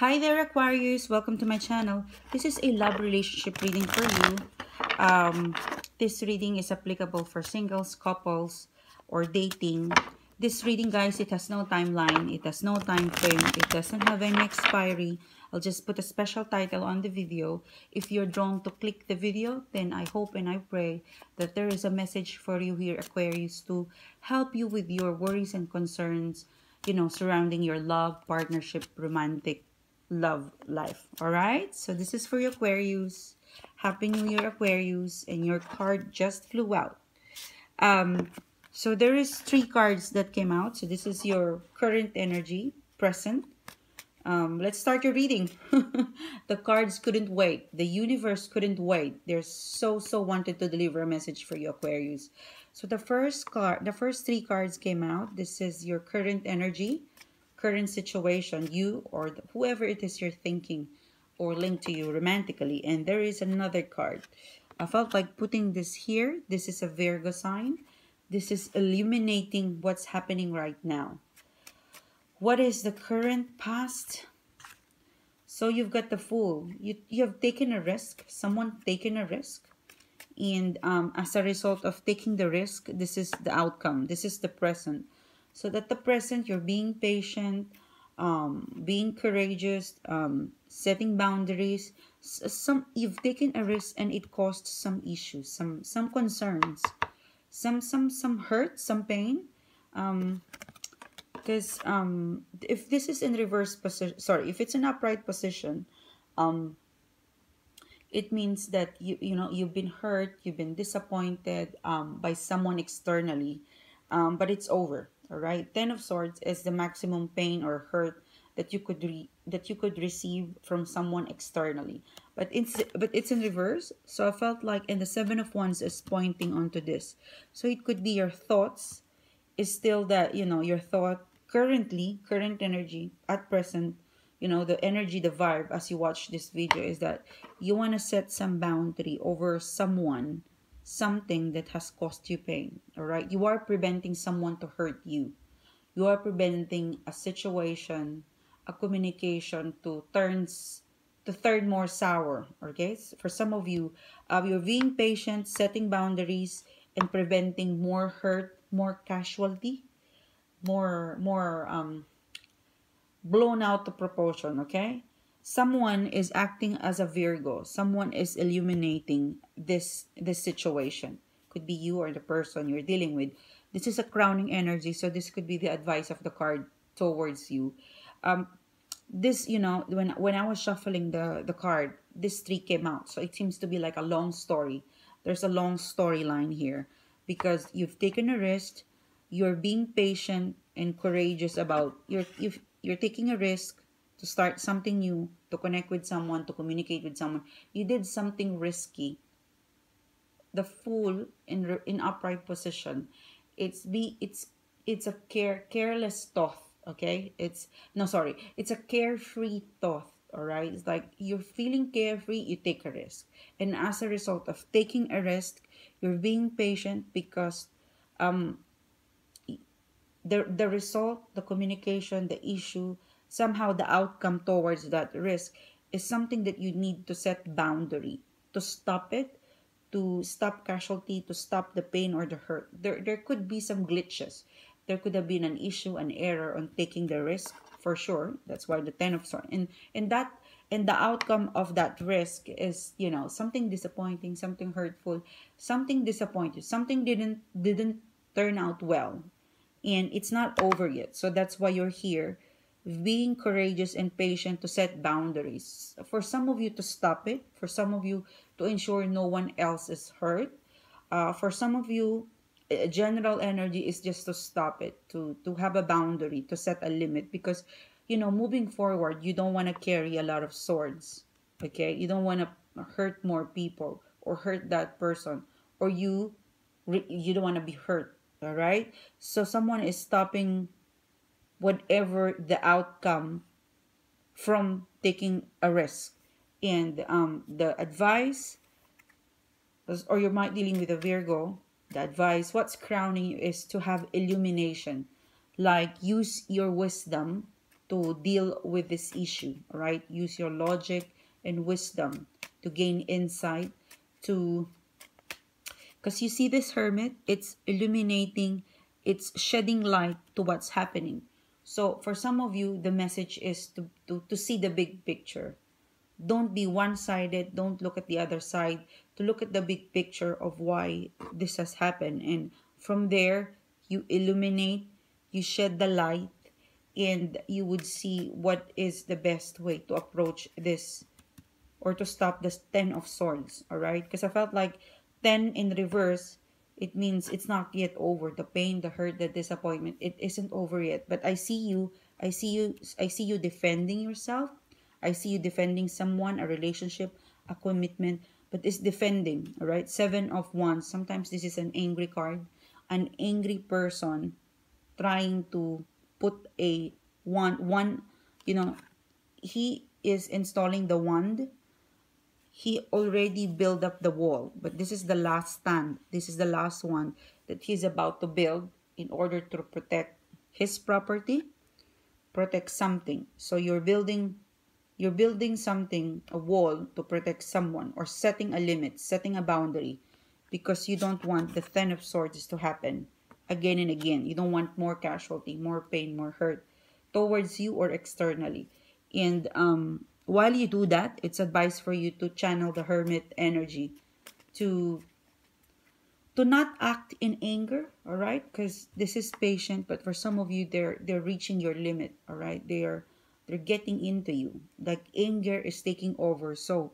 Hi there, Aquarius. Welcome to my channel. This is a love relationship reading for you. This reading is applicable for singles, couples, or dating. This reading, guys, it has no timeline. It has no time frame. It doesn't have any expiry. I'll just put a special title on the video. If you're drawn to click the video, then I hope and I pray that there is a message for you here, Aquarius, to help you with your worries and concerns, surrounding your love, partnership, romantic love life. All right, so this is for your Aquarius. Happy New Year, Aquarius. And your card just flew out. So there is 3 cards that came out. So this is your current energy, present. Let's start your reading. The cards couldn't wait. The universe couldn't wait. They're so wanted to deliver a message for you, Aquarius. So the first 3 cards came out. This is your current energy, current situation, you or whoever it is you're thinking or linked to you romantically. And there is another card. I felt like putting this here. This is a Virgo sign. This is illuminating what's happening right now. What is the current past? So you've got the Fool. You have taken a risk. Someone taken a risk. And as a result of taking the risk, this is the outcome. This is the present. So that the present, you're being patient, being courageous, setting boundaries. You've taken a risk and it caused some issues, some concerns, some hurt, some pain. Because if this is in reverse position, sorry, if it's an upright position, it means that you've been hurt, you've been disappointed by someone externally, but it's over. All right, 10 of Swords is the maximum pain or hurt that you could receive from someone externally, but it's in reverse. So I felt like, and the 7 of Wands is pointing onto this. So it could be your thoughts is still that your thought current energy at present, the energy, the vibe as you watch this video is that you want to set some boundary over something that has caused you pain. All right, you are preventing someone to hurt you. You are preventing a situation, a communication to turn more sour. Okay, so for some of you, you're being patient, setting boundaries, and preventing more hurt, more casualty, more blown out to proportion. Okay, someone is acting as a Virgo. Someone is illuminating this situation. Could be you or the person you're dealing with. This is a crowning energy, so this could be the advice of the card towards you. This, when I was shuffling the card, this 3 came out. So it seems to be like a long story. There's a long storyline here because you've taken a risk. You're being patient and courageous about you're taking a risk to start something new, to connect with someone, to communicate with someone. You did something risky. The Fool in upright position, it's a careless thought. Okay, it's a carefree thought. All right, it's like you're feeling carefree, you take a risk, and as a result of taking a risk, you're being patient because the result, the communication, the issue, somehow the outcome towards that risk is something that you need to set boundary to stop it, to stop casualty, to stop the pain or the hurt. There could be some glitches. There could have been an issue, an error on taking the risk, for sure. That's why the 10 of Swords. And the outcome of that risk is, something disappointing, something hurtful, something disappointing, something didn't turn out well. And it's not over yet. So that's why you're here, being courageous and patient to set boundaries. For some of you to stop it. For some of you to ensure no one else is hurt. For some of you, general energy is just to stop it, to have a boundary, to set a limit. Because, moving forward, you don't want to carry a lot of swords. Okay? You don't want to hurt more people or hurt that person. Or you don't want to be hurt. All right, so someone is stopping whatever the outcome from taking a risk. And the advice, or you might dealing with a Virgo, the advice, what's crowning you is to have illumination, like use your wisdom to deal with this issue, all right? Use your logic and wisdom to gain insight, to because you see this hermit, it's illuminating, it's shedding light to what's happening. So for some of you, the message is to see the big picture. Don't be one-sided. Don't look at the other side. To look at the big picture of why this has happened. And from there, you illuminate, you shed the light, and you would see what is the best way to approach this or to stop the Ten of Swords, all right? Because I felt like 10 in reverse, it means it's not yet over. The pain, the hurt, the disappointment, it isn't over yet. But I see you, I see you defending yourself. I see you defending someone, a relationship, a commitment, but it's defending, all right? Seven of Wands. Sometimes this is an angry card, an angry person trying to put a one, you know, he is installing the wand. He already built up the wall, but this is the last stand. This is the last one that he's about to build in order to protect his property, protect something. So you're building something, a wall to protect someone, or setting a limit, setting a boundary, because you don't want the Ten of Swords to happen again and again. You don't want more casualty, more pain, more hurt towards you or externally. And while you do that, it's advised for you to channel the hermit energy to not act in anger, all right? Because this is patient, but for some of you, they're reaching your limit, all right? They're getting into you. Like anger is taking over. So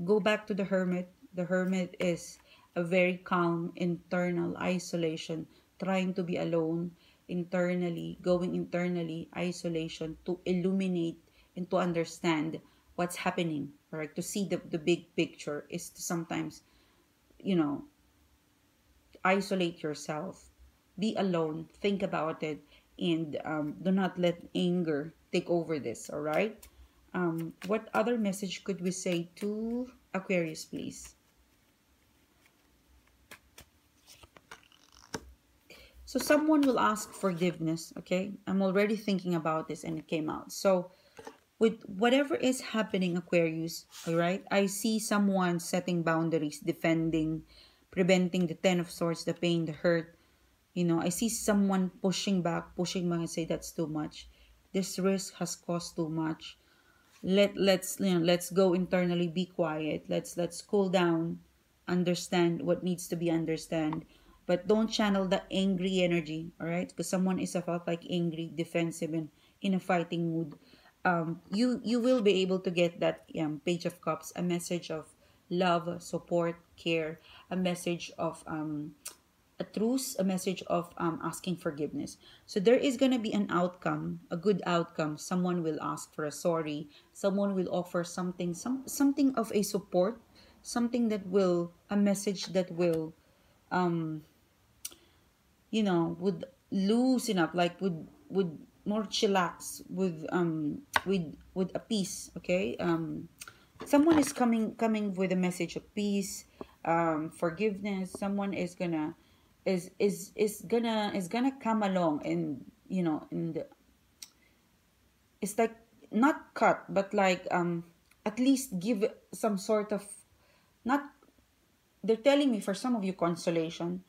go back to the hermit. The hermit is a very calm internal isolation, trying to be alone internally, going internally, isolation to illuminate and to understand what's happening, all right? To see the big picture is to sometimes, you know, isolate yourself, be alone, think about it, and do not let anger take over this, all right? What other message could we say to Aquarius, please? So someone will ask forgiveness, okay? I'm already thinking about this and it came out. So with whatever is happening, Aquarius, all right? I see someone setting boundaries, defending, preventing the Ten of Swords, the pain, the hurt. You know, I see someone pushing back and say that's too much. This risk has cost too much. Let's go internally, be quiet. Let's cool down, understand what needs to be understand. But don't channel the angry energy, all right? Because someone is felt like angry, defensive, and in a fighting mood. You will be able to get that Page of Cups, a message of love, support, care, a message of a truce, a message of asking forgiveness. So there is going to be an outcome, a good outcome. Someone will ask for a sorry. Someone will offer something of a support, something that will, a message that will, you know, would loosen up, like would more chillax with a peace, okay? Someone is coming with a message of peace, forgiveness. Someone is gonna is gonna come along, and you know, and it's like not cut, but like at least give some sort of, not, they're telling me for some of you consolation,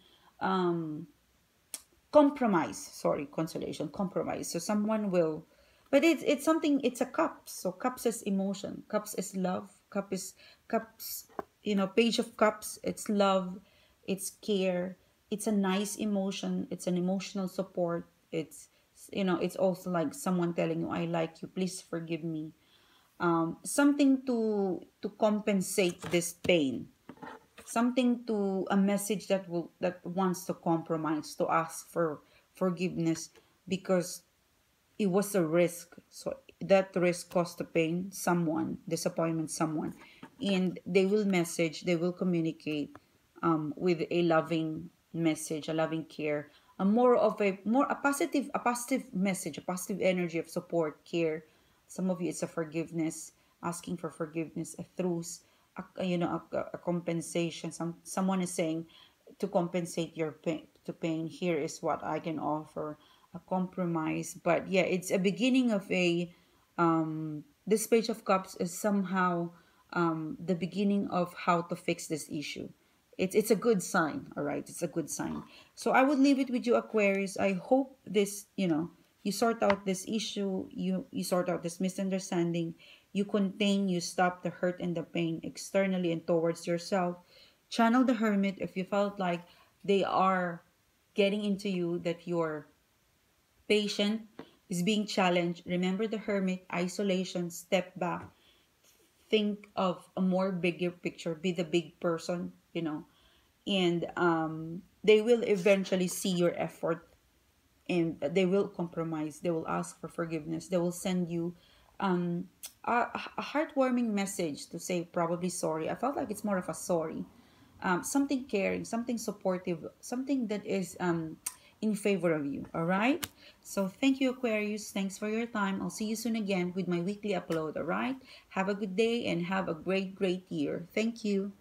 compromise, sorry, consolation, compromise. So someone will, but it's something, it's a cup. So cups is emotion, cups is love, cups, you know, Page of Cups, it's love, it's care, it's a nice emotion, it's an emotional support. It's, you know, it's also like someone telling you, I like you, please forgive me. Something to compensate this pain, something to, a message that wants to compromise, to ask for forgiveness, because it was a risk. So that risk caused the pain, someone, disappointment, someone, and they will message, they will communicate with a loving message, a loving care, a more of a positive message, a positive energy of support, care. Some of you, it's a forgiveness, asking for forgiveness, a truce, you know, a compensation. Someone is saying, to compensate your pain, to pain, here is what I can offer, a compromise. But yeah, it's a beginning of a this Page of Cups is somehow the beginning of how to fix this issue. It's a good sign, all right? It's a good sign. So I would leave it with you, Aquarius. I hope this, you sort out this issue, you sort out this misunderstanding, you contain, you stop the hurt and the pain externally and towards yourself. Channel the Hermit if you felt like they are getting into you, that you're patient is being challenged. Remember the Hermit, isolation, step back, think of a more bigger picture, be the big person, and they will eventually see your effort, and they will compromise, they will ask for forgiveness, they will send you a heartwarming message to say probably sorry. I felt like it's more of a sorry, something caring, something supportive, something that is in favor of you. All right, so thank you, Aquarius. Thanks for your time. I'll see you soon again with my weekly upload. All right, have a good day and have a great year. Thank you.